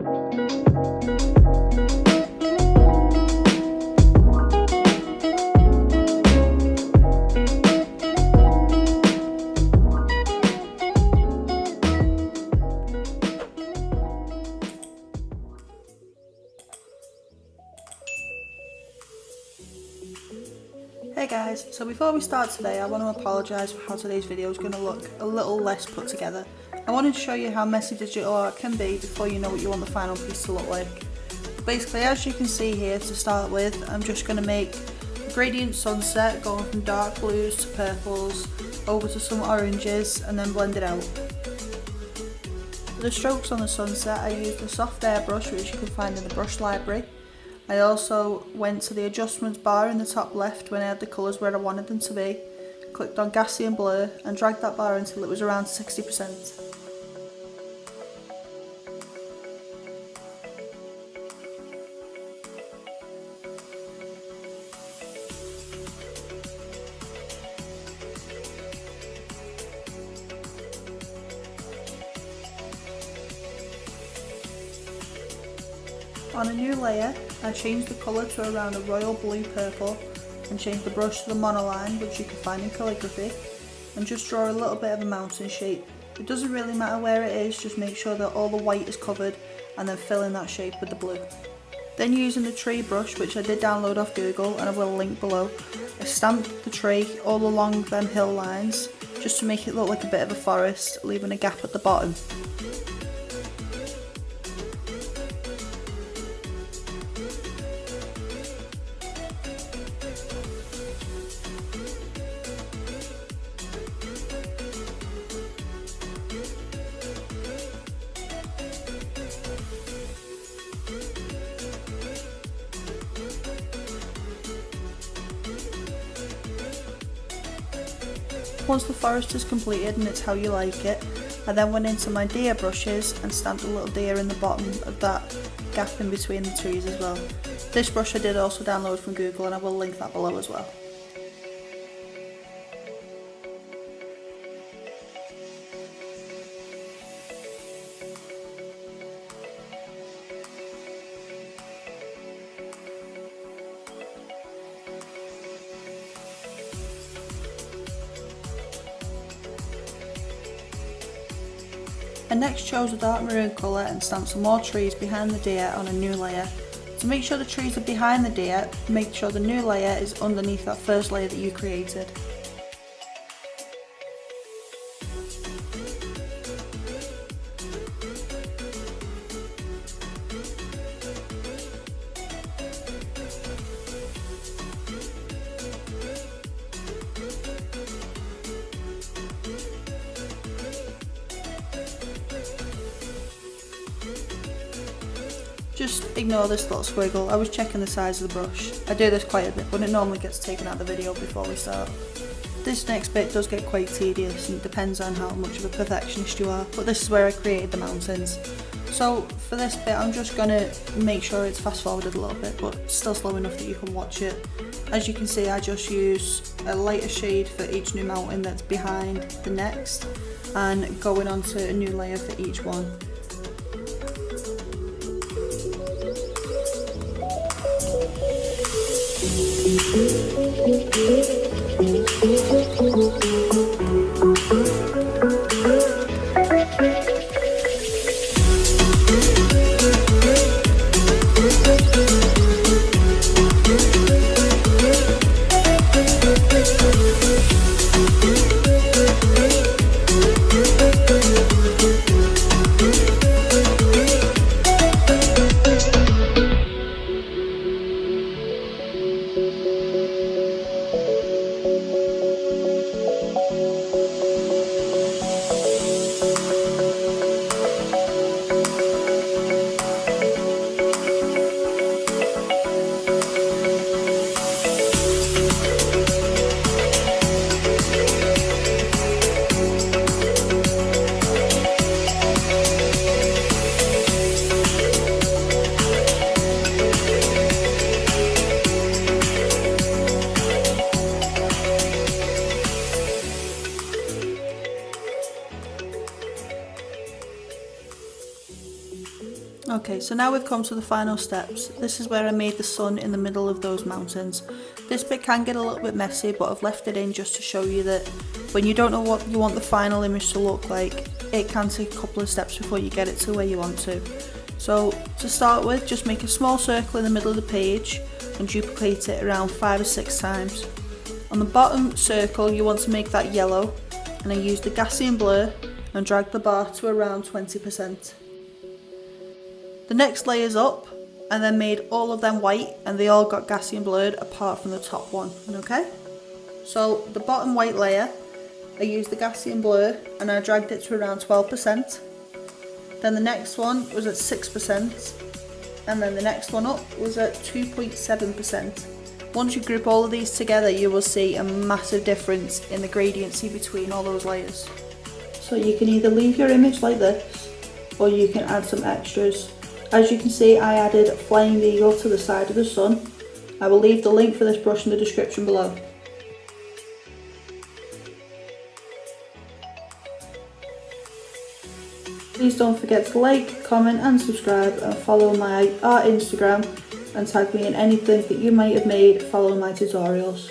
Hey guys, so before we start today, I want to apologise for how today's video is going to look a little less put together. I wanted to show you how messy digital art can be before you know what you want the final piece to look like. Basically, as you can see here, to start with, I'm just going to make a gradient sunset going from dark blues to purples over to some oranges and then blend it out. For the strokes on the sunset, I used a soft airbrush which you can find in the brush library. I also went to the adjustments bar in the top left when I had the colours where I wanted them to be, clicked on Gaussian blur and dragged that bar until it was around 60%. On a new layer, I changed the colour to around a royal blue purple and changed the brush to the monoline, which you can find in calligraphy, and just draw a little bit of a mountain shape. It doesn't really matter where it is, just make sure that all the white is covered and then fill in that shape with the blue. Then using the tree brush, which I did download off Google and I will link below, I stamped the tree all along them hill lines just to make it look like a bit of a forest, leaving a gap at the bottom. Once the forest is completed and it's how you like it, I then went into my deer brushes and stamped a little deer in the bottom of that gap in between the trees as well. This brush I did also download from Google and I will link that below as well. I next chose a dark maroon colour and stamped some more trees behind the deer on a new layer. To make sure the trees are behind the deer, make sure the new layer is underneath that first layer that you created. Just ignore this little squiggle, I was checking the size of the brush. I do this quite a bit, but it normally gets taken out of the video before we start. This next bit does get quite tedious and it depends on how much of a perfectionist you are, but this is where I created the mountains. So for this bit I'm just going to make sure it's fast forwarded a little bit, but still slow enough that you can watch it. As you can see, I just use a lighter shade for each new mountain that's behind the next and going on to a new layer for each one. Okay, so now we've come to the final steps. This is where I made the sun in the middle of those mountains. This bit can get a little bit messy, but I've left it in just to show you that when you don't know what you want the final image to look like, it can take a couple of steps before you get it to where you want to. So to start with, just make a small circle in the middle of the page and duplicate it around 5 or 6 times. On the bottom circle, you want to make that yellow, and I use the Gaussian blur and drag the bar to around 20%. The next layer's up, and then made all of them white, and they all got Gaussian blurred apart from the top one, okay? So the bottom white layer, I used the Gaussian blur and I dragged it to around 12%. Then the next one was at 6%, and then the next one up was at 2.7%. Once you group all of these together, you will see a massive difference in the gradiency between all those layers. So you can either leave your image like this, or you can add some extras. As you can see, I added a flying eagle to the side of the sun. I will leave the link for this brush in the description below. Please don't forget to like, comment and subscribe, and follow my art Instagram and tag me in anything that you might have made following my tutorials.